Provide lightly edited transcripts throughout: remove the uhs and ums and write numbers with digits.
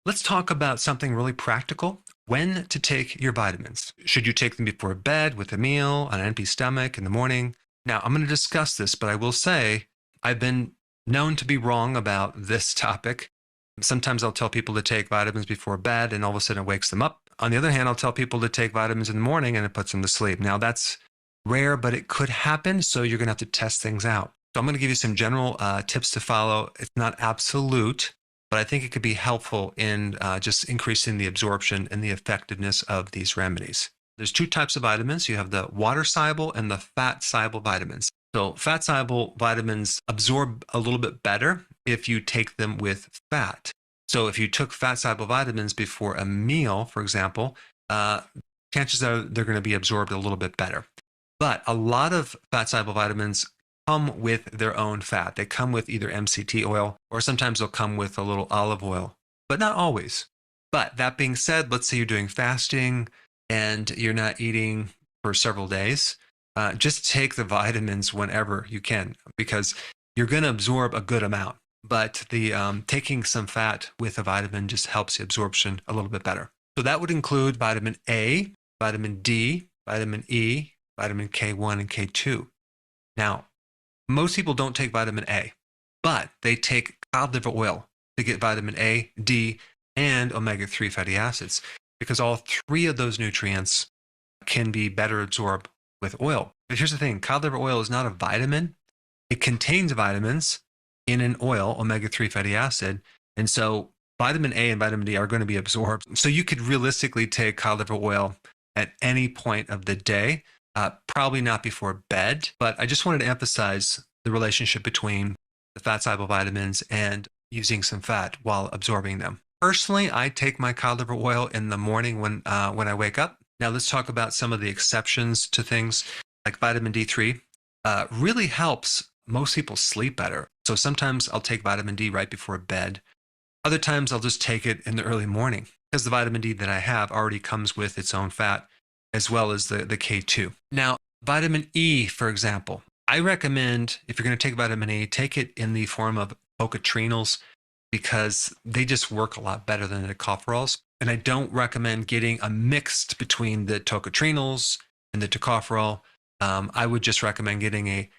Let's talk about something really practical. When to take your vitamins. Should you take them before bed, with a meal, on an empty stomach, in the morning? Now, I'm going to discuss this, but I will say I've been known to be wrong about this topic. Sometimes I'll tell people to take vitamins before bed and all of a sudden it wakes them up. On the other hand, I'll tell people to take vitamins in the morning and it puts them to sleep. Now, that's rare, but it could happen, so you're going to have to test things out. So I'm going to give you some general tips to follow. It's not absolute, but I think it could be helpful in just increasing the absorption and the effectiveness of these remedies. There's two types of vitamins. You have the water-soluble and the fat-soluble vitamins. So fat-soluble vitamins absorb a little bit better if you take them with fat. So if you took fat-soluble vitamins before a meal, for example, chances are they're going to be absorbed a little bit better. But a lot of fat-soluble vitamins come with their own fat. They come with either MCT oil or sometimes they'll come with a little olive oil, but not always. But that being said, let's say you're doing fasting and you're not eating for several days. Just take the vitamins whenever you can because you're going to absorb a good amount. But the taking some fat with a vitamin just helps the absorption a little bit better. So that would include vitamin A, vitamin D, vitamin E, vitamin K1 and K2. Now, most people don't take vitamin A, but they take cod liver oil to get vitamin A, D, and omega-3 fatty acids because all three of those nutrients can be better absorbed with oil. But here's the thing, cod liver oil is not a vitamin. It contains vitamins in an oil, omega-3 fatty acid, and so vitamin A and vitamin D are going to be absorbed. So you could realistically take cod liver oil at any point of the day. Probably not before bed, but I just wanted to emphasize the relationship between the fat-soluble vitamins and using some fat while absorbing them. Personally, I take my cod liver oil in the morning when I wake up. Now let's talk about some of the exceptions to things like vitamin D3. Really helps most people sleep better. So sometimes I'll take vitamin D right before bed. Other times I'll just take it in the early morning because the vitamin D that I have already comes with its own fat, as well as the K2. Now, vitamin E, for example, I recommend if you're going to take vitamin E, take it in the form of tocotrienols because they just work a lot better than the tocopherols. And I don't recommend getting a mixed between the tocotrienols and the tocopherol. I would just recommend getting the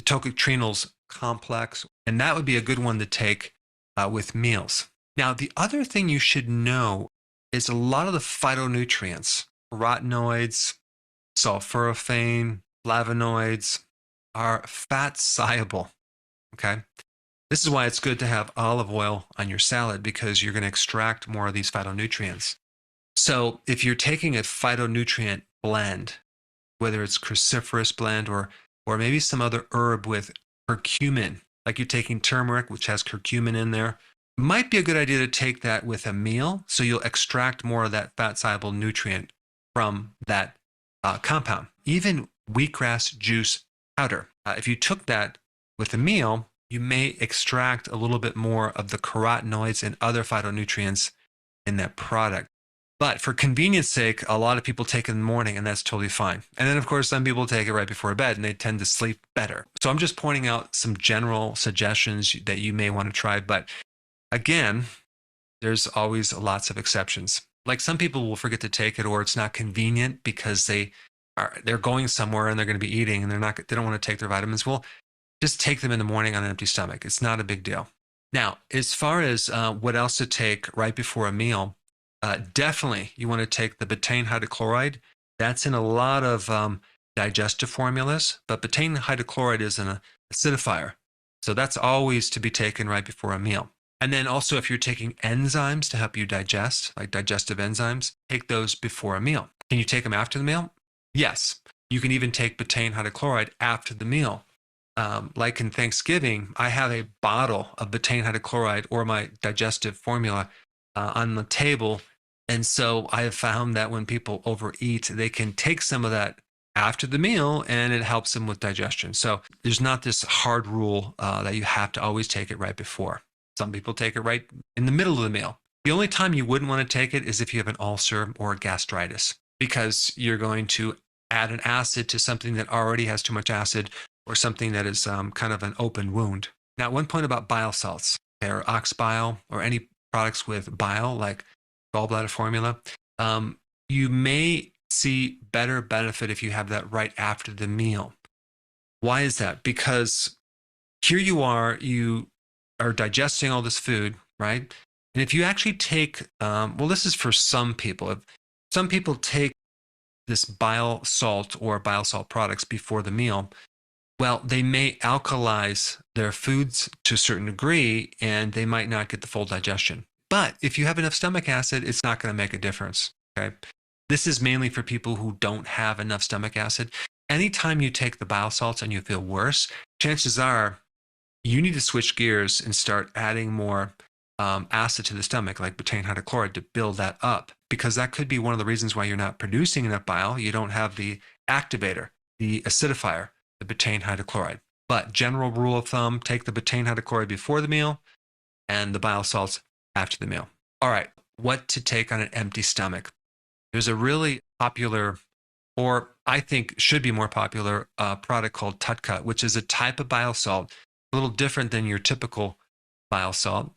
tocotrienols complex, and that would be a good one to take with meals. Now, the other thing you should know is a lot of the phytonutrients, carotenoids, sulforaphane, flavonoids are fat soluble. Okay. This is why it's good to have olive oil on your salad because you're going to extract more of these phytonutrients. So if you're taking a phytonutrient blend, whether it's cruciferous blend or maybe some other herb with curcumin, like you're taking turmeric, which has curcumin in there, might be a good idea to take that with a meal so you'll extract more of that fat soluble nutrient from that compound. Even wheatgrass juice powder. If you took that with a meal, you may extract a little bit more of the carotenoids and other phytonutrients in that product. But for convenience sake, a lot of people take it in the morning, and that's totally fine. And then, of course, some people take it right before bed, and they tend to sleep better. So I'm just pointing out some general suggestions that you may want to try. But again, there's always lots of exceptions. Like some people will forget to take it, or it's not convenient because they're going somewhere and they're going to be eating, and they don't want to take their vitamins. Well, just take them in the morning on an empty stomach. It's not a big deal. Now, as far as what else to take right before a meal, definitely you want to take the betaine hydrochloride. That's in a lot of digestive formulas, but betaine hydrochloride is an acidifier. So that's always to be taken right before a meal. And then also if you're taking enzymes to help you digest, like digestive enzymes, take those before a meal. Can you take them after the meal? Yes. You can even take betaine hydrochloride after the meal. Like in Thanksgiving, I have a bottle of betaine hydrochloride or my digestive formula on the table. And so I have found that when people overeat, they can take some of that after the meal and it helps them with digestion. So there's not this hard rule that you have to always take it right before. Some people take it right in the middle of the meal. The only time you wouldn't want to take it is if you have an ulcer or gastritis, because you're going to add an acid to something that already has too much acid or something that is kind of an open wound. Now, one point about bile salts or ox bile or any products with bile, like gallbladder formula, you may see better benefit if you have that right after the meal. Why is that? Because here you are digesting all this food, right? And if you actually take, this is for some people. If some people take this bile salt or bile salt products before the meal, well, they may alkalize their foods to a certain degree, and they might not get the full digestion. But if you have enough stomach acid, it's not going to make a difference, okay? This is mainly for people who don't have enough stomach acid. Anytime you take the bile salts and you feel worse, chances are you need to switch gears and start adding more acid to the stomach, like betaine hydrochloride, to build that up, because that could be one of the reasons why you're not producing enough bile. You don't have the activator, the acidifier, the betaine hydrochloride. But general rule of thumb, take the betaine hydrochloride before the meal and the bile salts after the meal. All right, what to take on an empty stomach? There's a really popular, or I think should be more popular, product called Tutka, which is a type of bile salt, a little different than your typical bile salt.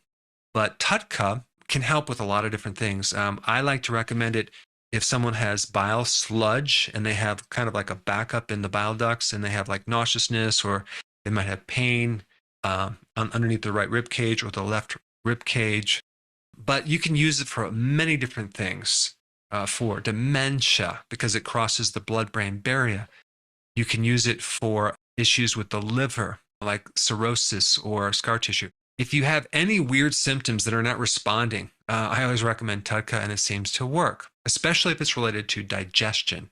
But Tutka can help with a lot of different things. I like to recommend it if someone has bile sludge and they have kind of like a backup in the bile ducts, and they have like nauseousness, or they might have pain underneath the right rib cage or the left rib cage. But you can use it for many different things. For dementia, because it crosses the blood-brain barrier. You can use it for issues with the liver, like cirrhosis or scar tissue. If you have any weird symptoms that are not responding, I always recommend Tutka, and it seems to work, especially if it's related to digestion.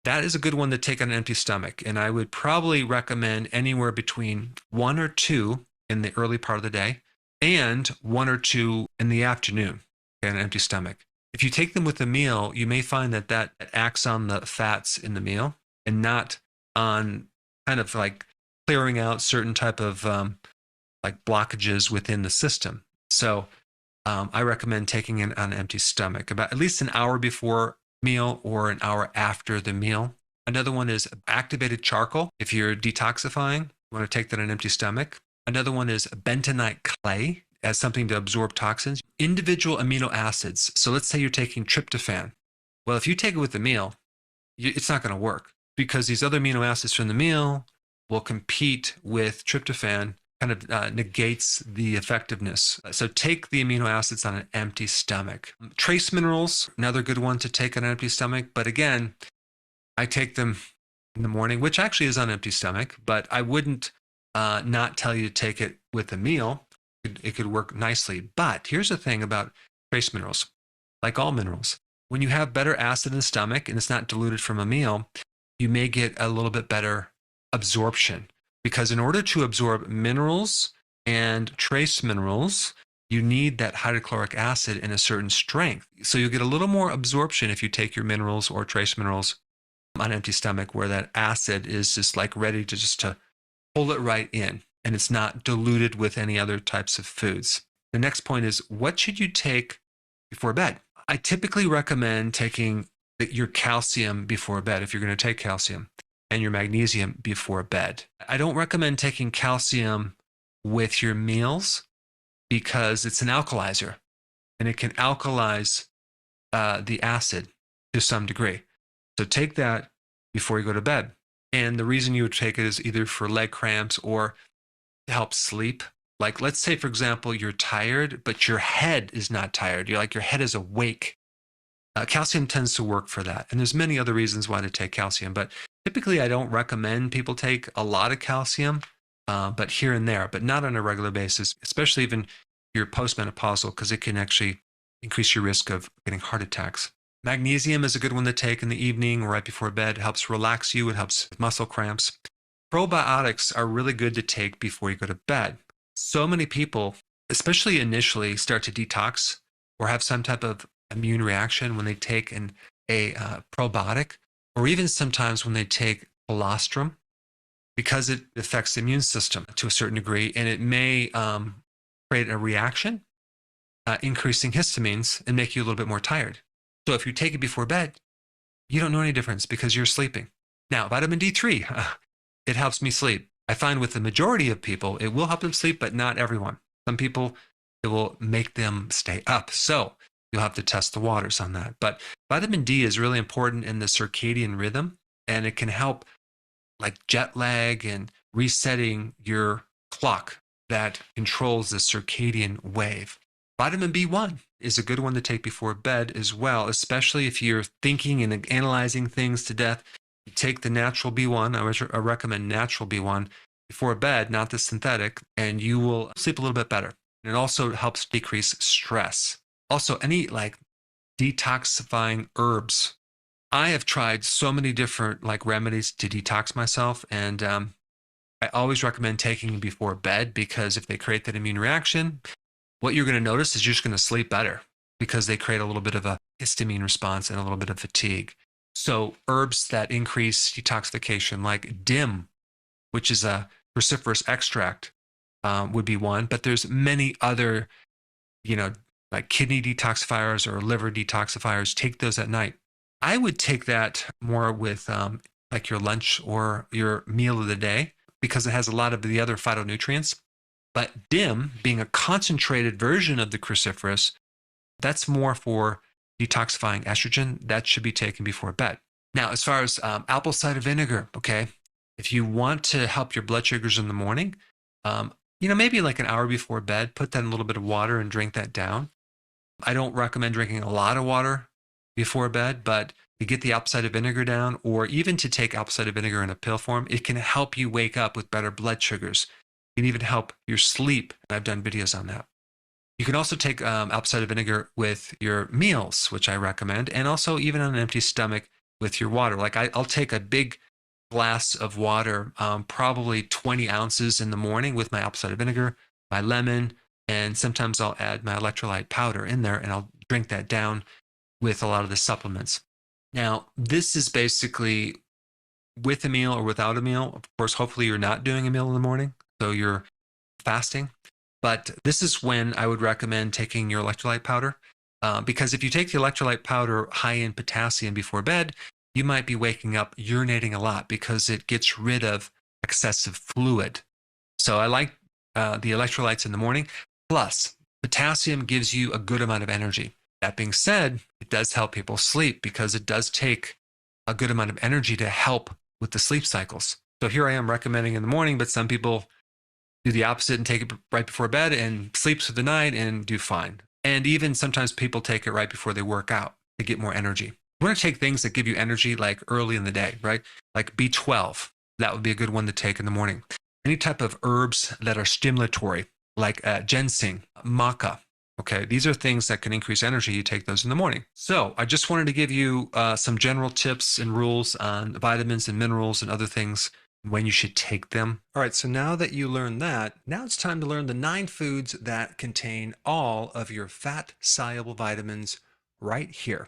That is a good one to take on an empty stomach, and I would probably recommend anywhere between 1 or 2 in the early part of the day and 1 or 2 in the afternoon on an empty stomach. If you take them with a meal, you may find that acts on the fats in the meal and not on kind of like clearing out certain type of like blockages within the system. So I recommend taking it on an empty stomach, about at least an hour before meal or an hour after the meal. Another one is activated charcoal. If you're detoxifying, you want to take that on an empty stomach. Another one is bentonite clay as something to absorb toxins. Individual amino acids. So let's say you're taking tryptophan. Well, if you take it with the meal, it's not going to work, because these other amino acids from the meal will compete with tryptophan, kind of negates the effectiveness. So take the amino acids on an empty stomach. Trace minerals, another good one to take on an empty stomach. But again, I take them in the morning, which actually is on an empty stomach, but I wouldn't not tell you to take it with a meal. It could work nicely. But here's the thing about trace minerals. Like all minerals, when you have better acid in the stomach and it's not diluted from a meal, you may get a little bit better absorption. Because in order to absorb minerals and trace minerals, you need that hydrochloric acid in a certain strength. So you'll get a little more absorption if you take your minerals or trace minerals on an empty stomach, where that acid is just like ready to pull it right in, and it's not diluted with any other types of foods. The next point is, what should you take before bed? I typically recommend taking your calcium before bed if you're going to take calcium, and your magnesium before bed. I don't recommend taking calcium with your meals because it's an alkalizer, and it can alkalize the acid to some degree. So take that before you go to bed. And the reason you would take it is either for leg cramps or to help sleep. Like, let's say, for example, you're tired, but your head is not tired. Your head is awake. Calcium tends to work for that. And there's many other reasons why to take calcium, but typically I don't recommend people take a lot of calcium, but here and there, but not on a regular basis, especially even if you're postmenopausal, because it can actually increase your risk of getting heart attacks. Magnesium is a good one to take in the evening or right before bed. It helps relax you. It helps with muscle cramps. Probiotics are really good to take before you go to bed. So many people, especially initially, start to detox or have some type of immune reaction when they take a probiotic, or even sometimes when they take colostrum, because it affects the immune system to a certain degree, and it may create a reaction, increasing histamines, and make you a little bit more tired. So if you take it before bed, you don't know any difference because you're sleeping. Now, vitamin D3, it helps me sleep. I find with the majority of people, it will help them sleep, but not everyone. Some people it will make them stay up. So you'll have to test the waters on that. But vitamin D is really important in the circadian rhythm, and it can help like jet lag and resetting your clock that controls the circadian wave. Vitamin B1 is a good one to take before bed as well, especially if you're thinking and analyzing things to death. You take the natural B1. I recommend natural B1 before bed, not the synthetic, and you will sleep a little bit better. And it also helps decrease stress. Also, any like detoxifying herbs. I have tried so many different like remedies to detox myself, and I always recommend taking them before bed, because if they create that immune reaction, what you're going to notice is you're just going to sleep better, because they create a little bit of a histamine response and a little bit of fatigue. So herbs that increase detoxification, like dim, which is a cruciferous extract, would be one. But there's many other, like kidney detoxifiers or liver detoxifiers. Take those at night. I would take that more with like your lunch or your meal of the day, because it has a lot of the other phytonutrients. But dim, being a concentrated version of the cruciferous, that's more for detoxifying estrogen. That should be taken before bed. Now, as far as apple cider vinegar, okay, if you want to help your blood sugars in the morning, maybe like an hour before bed, put that in a little bit of water and drink that down. I don't recommend drinking a lot of water before bed, but to get the apple cider vinegar down, or even to take apple cider vinegar in a pill form, it can help you wake up with better blood sugars. It can even help your sleep. I've done videos on that. You can also take apple cider vinegar with your meals, which I recommend, and also even on an empty stomach with your water. Like I'll take a big glass of water, probably 20 ounces in the morning with my apple cider vinegar, my lemon, and sometimes I'll add my electrolyte powder in there, and I'll drink that down with a lot of the supplements. Now, this is basically with a meal or without a meal. Of course, hopefully you're not doing a meal in the morning, so you're fasting. But this is when I would recommend taking your electrolyte powder, because if you take the electrolyte powder high in potassium before bed, you might be waking up urinating a lot, because it gets rid of excessive fluid. So I like the electrolytes in the morning. Plus, potassium gives you a good amount of energy. That being said, it does help people sleep, because it does take a good amount of energy to help with the sleep cycles. So here I am recommending in the morning, but some people do the opposite and take it right before bed and sleep through the night and do fine. And even sometimes people take it right before they work out to get more energy. You want to take things that give you energy like early in the day, right? Like B12, that would be a good one to take in the morning. Any type of herbs that are stimulatory, like ginseng, maca. Okay, these are things that can increase energy. You take those in the morning. So I just wanted to give you some general tips and rules on vitamins and minerals and other things, when you should take them. All right, so now that you learned that, now it's time to learn the 9 foods that contain all of your fat-soluble vitamins right here.